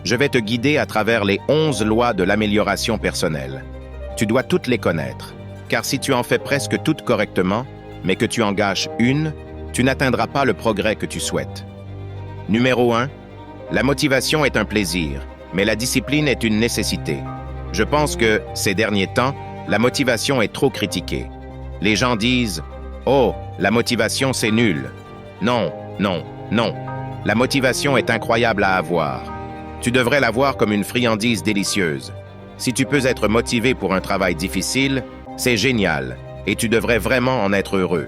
Je vais te guider à travers les 11 lois de l'amélioration personnelle. Tu dois toutes les connaître, car si tu en fais presque toutes correctement, mais que tu en gâches une, tu n'atteindras pas le progrès que tu souhaites. Numéro 1. La motivation est un plaisir, mais la discipline est une nécessité. Je pense que, ces derniers temps, la motivation est trop critiquée. Les gens disent « Oh, la motivation c'est nul ». Non, non, non. La motivation est incroyable à avoir. Tu devrais la voir comme une friandise délicieuse. Si tu peux être motivé pour un travail difficile, c'est génial, et tu devrais vraiment en être heureux.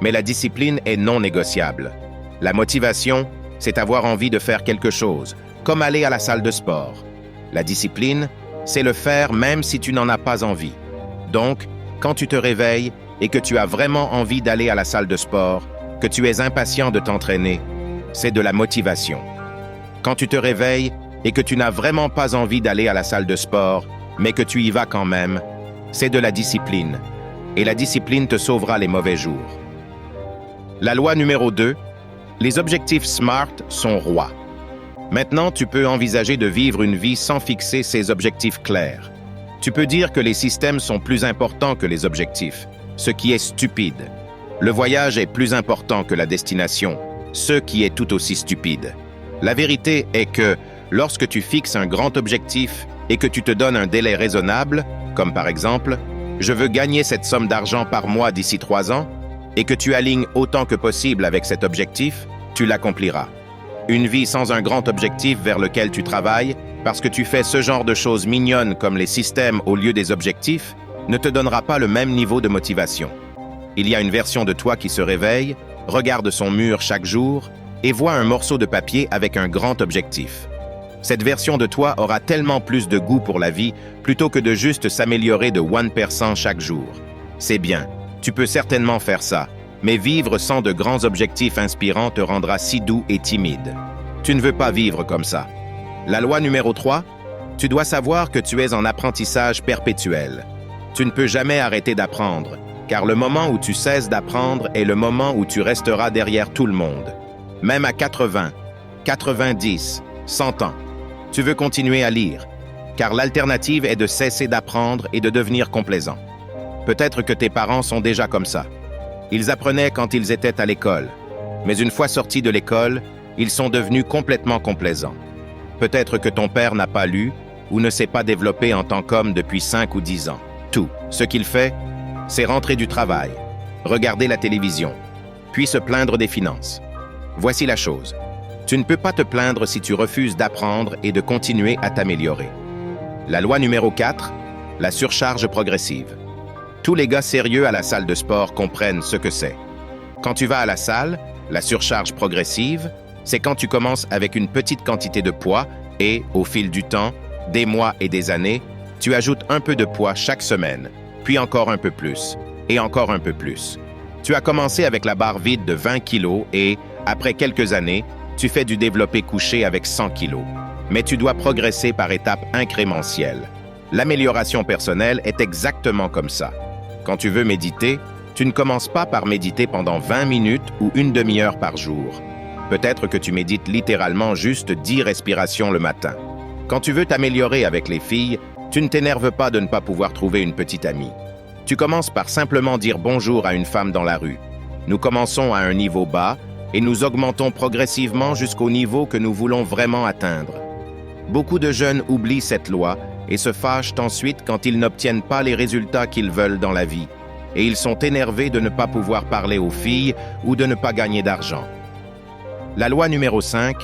Mais la discipline est non négociable. La motivation, c'est avoir envie de faire quelque chose, comme aller à la salle de sport. La discipline, c'est le faire même si tu n'en as pas envie. Donc, quand tu te réveilles et que tu as vraiment envie d'aller à la salle de sport, que tu es impatient de t'entraîner, c'est de la motivation. Quand tu te réveilles et que tu n'as vraiment pas envie d'aller à la salle de sport, mais que tu y vas quand même, c'est de la discipline. Et la discipline te sauvera les mauvais jours. La loi numéro 2, les objectifs SMART sont rois. Maintenant, tu peux envisager de vivre une vie sans fixer ces objectifs clairs. Tu peux dire que les systèmes sont plus importants que les objectifs, ce qui est stupide. Le voyage est plus important que la destination, ce qui est tout aussi stupide. La vérité est que, lorsque tu fixes un grand objectif et que tu te donnes un délai raisonnable, comme par exemple, je veux gagner cette somme d'argent par mois d'ici 3 ans, et que tu alignes autant que possible avec cet objectif, tu l'accompliras. Une vie sans un grand objectif vers lequel tu travailles, parce que tu fais ce genre de choses mignonnes comme les systèmes au lieu des objectifs, ne te donnera pas le même niveau de motivation. Il y a une version de toi qui se réveille, regarde son mur chaque jour et voit un morceau de papier avec un grand objectif. Cette version de toi aura tellement plus de goût pour la vie plutôt que de juste s'améliorer de 1% chaque jour. C'est bien, tu peux certainement faire ça, mais vivre sans de grands objectifs inspirants te rendra si doux et timide. Tu ne veux pas vivre comme ça. La loi numéro 3, tu dois savoir que tu es en apprentissage perpétuel. Tu ne peux jamais arrêter d'apprendre, car le moment où tu cesses d'apprendre est le moment où tu resteras derrière tout le monde. Même à 80, 90, 100 ans. Tu veux continuer à lire, car l'alternative est de cesser d'apprendre et de devenir complaisant. Peut-être que tes parents sont déjà comme ça. Ils apprenaient quand ils étaient à l'école, mais une fois sortis de l'école, ils sont devenus complètement complaisants. Peut-être que ton père n'a pas lu ou ne s'est pas développé en tant qu'homme depuis 5 ou 10 ans. Tout ce qu'il fait, c'est rentrer du travail, regarder la télévision, puis se plaindre des finances. Voici la chose. Tu ne peux pas te plaindre si tu refuses d'apprendre et de continuer à t'améliorer. La loi numéro 4, la surcharge progressive. Tous les gars sérieux à la salle de sport comprennent ce que c'est. Quand tu vas à la salle, la surcharge progressive, c'est quand tu commences avec une petite quantité de poids et, au fil du temps, des mois et des années, tu ajoutes un peu de poids chaque semaine, puis encore un peu plus, et encore un peu plus. Tu as commencé avec la barre vide de 20 kilos et, après quelques années, tu fais du développé couché avec 100 kilos. Mais tu dois progresser par étapes incrémentielles. L'amélioration personnelle est exactement comme ça. Quand tu veux méditer, tu ne commences pas par méditer pendant 20 minutes ou une demi-heure par jour. Peut-être que tu médites littéralement juste 10 respirations le matin. Quand tu veux t'améliorer avec les filles, tu ne t'énerves pas de ne pas pouvoir trouver une petite amie. Tu commences par simplement dire bonjour à une femme dans la rue. Nous commençons à un niveau bas et nous augmentons progressivement jusqu'au niveau que nous voulons vraiment atteindre. Beaucoup de jeunes oublient cette loi et se fâchent ensuite quand ils n'obtiennent pas les résultats qu'ils veulent dans la vie. Et ils sont énervés de ne pas pouvoir parler aux filles ou de ne pas gagner d'argent. La loi numéro 5,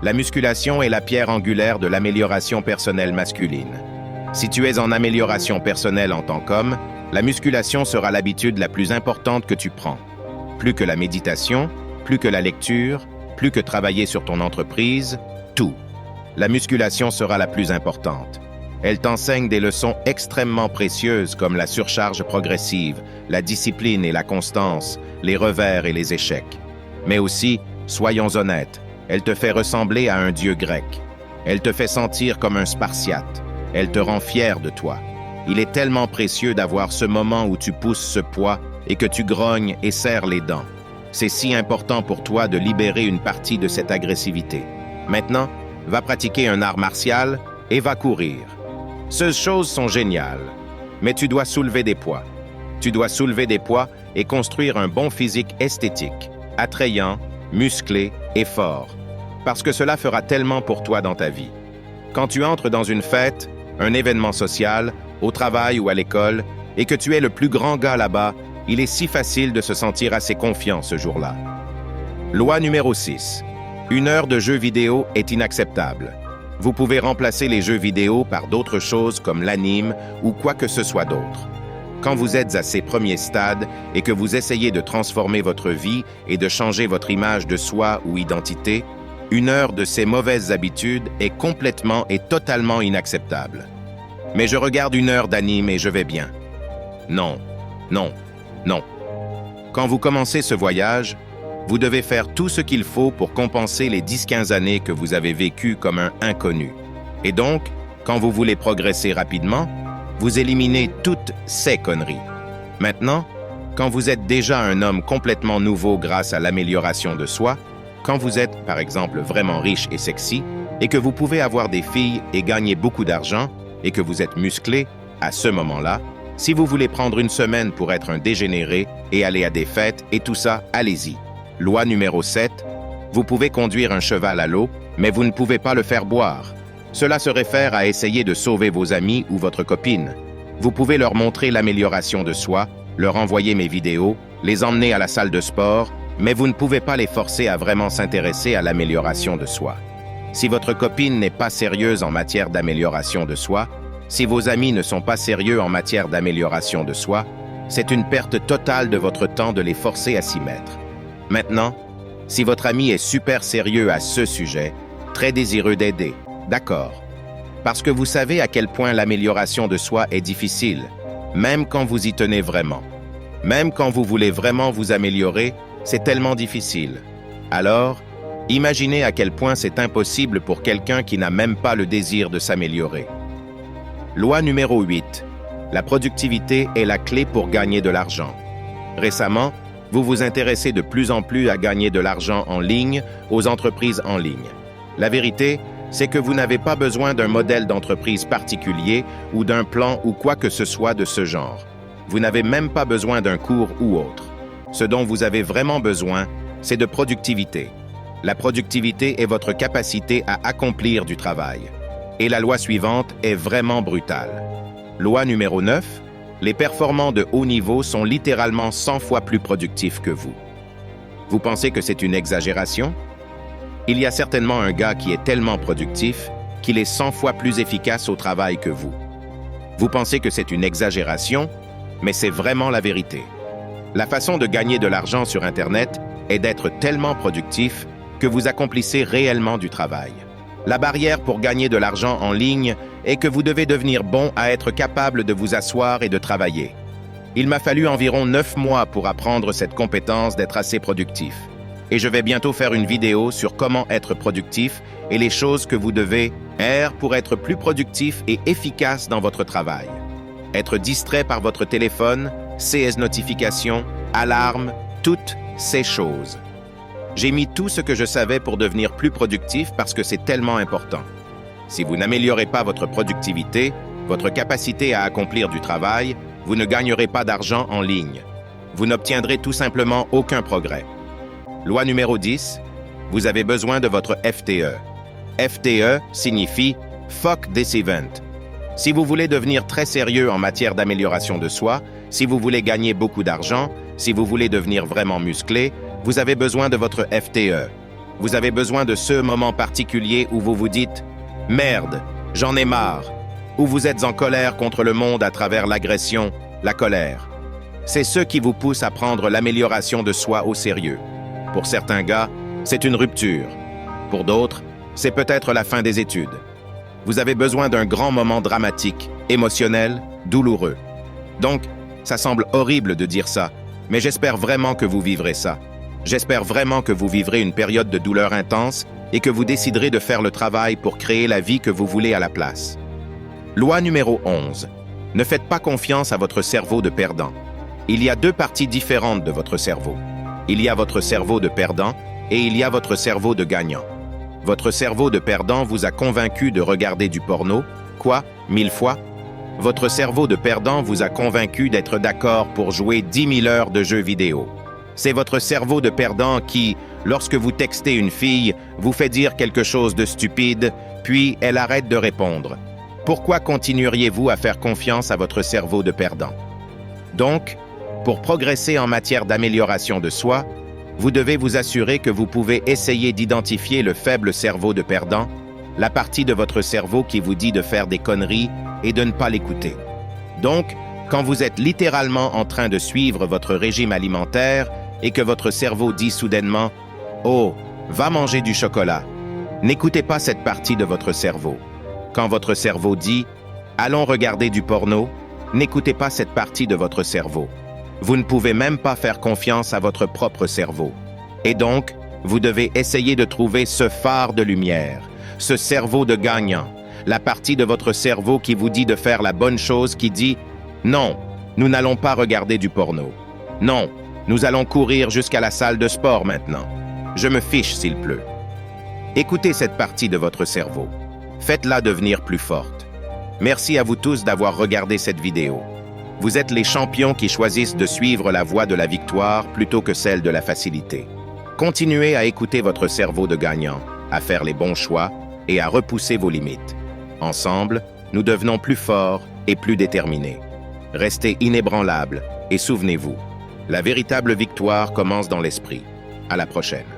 la musculation est la pierre angulaire de l'amélioration personnelle masculine. Si tu es en amélioration personnelle en tant qu'homme, la musculation sera l'habitude la plus importante que tu prends. Plus que la méditation, plus que la lecture, plus que travailler sur ton entreprise, tout. La musculation sera la plus importante. Elle t'enseigne des leçons extrêmement précieuses comme la surcharge progressive, la discipline et la constance, les revers et les échecs. Mais aussi, soyons honnêtes, elle te fait ressembler à un dieu grec. Elle te fait sentir comme un Spartiate. Elle te rend fier de toi. Il est tellement précieux d'avoir ce moment où tu pousses ce poids et que tu grognes et serres les dents. C'est si important pour toi de libérer une partie de cette agressivité. Maintenant, va pratiquer un art martial et va courir. Ces choses sont géniales, mais tu dois soulever des poids. Tu dois soulever des poids et construire un bon physique esthétique, attrayant, musclé et fort, parce que cela fera tellement pour toi dans ta vie. Quand tu entres dans une fête, un événement social, au travail ou à l'école, et que tu es le plus grand gars là-bas, il est si facile de se sentir assez confiant ce jour-là. Loi numéro 6. 1 heure de jeux vidéo est inacceptable. Vous pouvez remplacer les jeux vidéo par d'autres choses comme l'anime ou quoi que ce soit d'autre. Quand vous êtes à ces premiers stades et que vous essayez de transformer votre vie et de changer votre image de soi ou identité, 1 heure de ces mauvaises habitudes est complètement et totalement inacceptable. Mais je regarde 1 heure d'anime et je vais bien. Non, non, non. Quand vous commencez ce voyage, vous devez faire tout ce qu'il faut pour compenser les 10-15 années que vous avez vécues comme un inconnu. Et donc, quand vous voulez progresser rapidement, vous éliminez toutes ces conneries. Maintenant, quand vous êtes déjà un homme complètement nouveau grâce à l'amélioration de soi, quand vous êtes, par exemple, vraiment riche et sexy, et que vous pouvez avoir des filles et gagner beaucoup d'argent, et que vous êtes musclé, à ce moment-là, si vous voulez prendre une semaine pour être un dégénéré et aller à des fêtes et tout ça, allez-y. Loi numéro 7. Vous pouvez conduire un cheval à l'eau, mais vous ne pouvez pas le faire boire. Cela se réfère à essayer de sauver vos amis ou votre copine. Vous pouvez leur montrer l'amélioration de soi, leur envoyer mes vidéos, les emmener à la salle de sport, mais vous ne pouvez pas les forcer à vraiment s'intéresser à l'amélioration de soi. Si votre copine n'est pas sérieuse en matière d'amélioration de soi, si vos amis ne sont pas sérieux en matière d'amélioration de soi, c'est une perte totale de votre temps de les forcer à s'y mettre. Maintenant, si votre ami est super sérieux à ce sujet, très désireux d'aider, d'accord. Parce que vous savez à quel point l'amélioration de soi est difficile, même quand vous y tenez vraiment. Même quand vous voulez vraiment vous améliorer, c'est tellement difficile. Alors, imaginez à quel point c'est impossible pour quelqu'un qui n'a même pas le désir de s'améliorer. Loi numéro 8. La productivité est la clé pour gagner de l'argent. Récemment, vous vous intéressez de plus en plus à gagner de l'argent en ligne, aux entreprises en ligne. La vérité, c'est que vous n'avez pas besoin d'un modèle d'entreprise particulier ou d'un plan ou quoi que ce soit de ce genre. Vous n'avez même pas besoin d'un cours ou autre. Ce dont vous avez vraiment besoin, c'est de productivité. La productivité est votre capacité à accomplir du travail. Et la loi suivante est vraiment brutale. Loi numéro 9. Les performants de haut niveau sont littéralement 100 fois plus productifs que vous. Vous pensez que c'est une exagération? Il y a certainement un gars qui est tellement productif qu'il est 100 fois plus efficace au travail que vous. Vous pensez que c'est une exagération, mais c'est vraiment la vérité. La façon de gagner de l'argent sur Internet est d'être tellement productif que vous accomplissez réellement du travail. La barrière pour gagner de l'argent en ligne est que vous devez devenir bon à être capable de vous asseoir et de travailler. Il m'a fallu environ 9 mois pour apprendre cette compétence d'être assez productif. Et je vais bientôt faire une vidéo sur comment être productif et les choses que vous devez faire pour être plus productif et efficace dans votre travail. Être distrait par votre téléphone, CS notifications, alarmes, toutes ces choses. J'ai mis tout ce que je savais pour devenir plus productif parce que c'est tellement important. Si vous n'améliorez pas votre productivité, votre capacité à accomplir du travail, vous ne gagnerez pas d'argent en ligne. Vous n'obtiendrez tout simplement aucun progrès. Loi numéro 10. Vous avez besoin de votre FTE. FTE signifie « Fuck this event ». Si vous voulez devenir très sérieux en matière d'amélioration de soi, si vous voulez gagner beaucoup d'argent, si vous voulez devenir vraiment musclé, vous avez besoin de votre FTE. Vous avez besoin de ce moment particulier où vous vous dites « Merde, j'en ai marre » où vous êtes en colère contre le monde à travers l'agression, la colère. C'est ce qui vous pousse à prendre l'amélioration de soi au sérieux. Pour certains gars, c'est une rupture. Pour d'autres, c'est peut-être la fin des études. Vous avez besoin d'un grand moment dramatique, émotionnel, douloureux. Donc, ça semble horrible de dire ça, mais j'espère vraiment que vous vivrez ça. J'espère vraiment que vous vivrez une période de douleur intense et que vous déciderez de faire le travail pour créer la vie que vous voulez à la place. Loi numéro 11. Ne faites pas confiance à votre cerveau de perdant. Il y a deux parties différentes de votre cerveau. Il y a votre cerveau de perdant et il y a votre cerveau de gagnant. Votre cerveau de perdant vous a convaincu de regarder du porno? Quoi? 1000 fois? Votre cerveau de perdant vous a convaincu d'être d'accord pour jouer 10 000 heures de jeux vidéo. C'est votre cerveau de perdant qui, lorsque vous textez une fille, vous fait dire quelque chose de stupide, puis elle arrête de répondre. Pourquoi continueriez-vous à faire confiance à votre cerveau de perdant? Donc, pour progresser en matière d'amélioration de soi, vous devez vous assurer que vous pouvez essayer d'identifier le faible cerveau de perdant, la partie de votre cerveau qui vous dit de faire des conneries et de ne pas l'écouter. Donc, quand vous êtes littéralement en train de suivre votre régime alimentaire et que votre cerveau dit soudainement « Oh, va manger du chocolat », n'écoutez pas cette partie de votre cerveau. Quand votre cerveau dit « Allons regarder du porno », n'écoutez pas cette partie de votre cerveau. Vous ne pouvez même pas faire confiance à votre propre cerveau. Et donc, vous devez essayer de trouver ce phare de lumière, ce cerveau de gagnant, la partie de votre cerveau qui vous dit de faire la bonne chose, qui dit « Non, nous n'allons pas regarder du porno. Non, nous allons courir jusqu'à la salle de sport maintenant. Je me fiche s'il pleut. » Écoutez cette partie de votre cerveau. Faites-la devenir plus forte. Merci à vous tous d'avoir regardé cette vidéo. Vous êtes les champions qui choisissent de suivre la voie de la victoire plutôt que celle de la facilité. Continuez à écouter votre cerveau de gagnant, à faire les bons choix et à repousser vos limites. Ensemble, nous devenons plus forts et plus déterminés. Restez inébranlables et souvenez-vous, la véritable victoire commence dans l'esprit. À la prochaine.